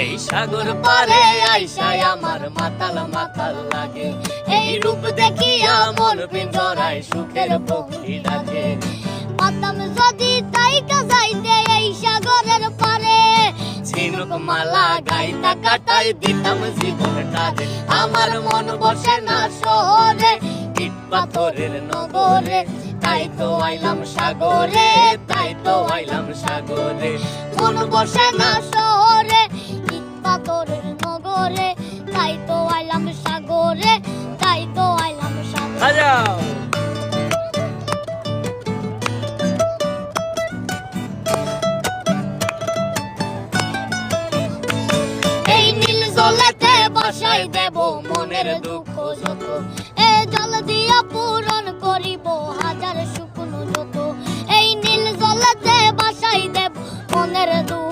এই সাগর পারে আইসায় আমার মাতাল মাতাল লাগে, এই রূপ দেখিয়া মন পিঞ্জরায় সুখের পক্ষী ডাকে। পাতাম যদি তাইকা যাইতে এই সাগরের পারে, ঝিনুক মালা গাইতা কাটাই দিতাম জীবনটারে। আমার মন বসে না শহরে, ইট পাথরের নগরে, তাই তো আইলাম সাগরে, তাই তো আইলাম সাগরে। মন বসে না শহরে, ইট পাথরের নগরে, তাই তো আইলাম সাগরে, তাই তো আইলাম সাগরে। বাজাও। এই নীল জলেতে বাসাই দেব মনের দুঃখ যত, এ জল দিয়া পূরণ করিব হাজার শুকনো যত। এই নীল জলেতে বাসাই দেব মনের দুঃখ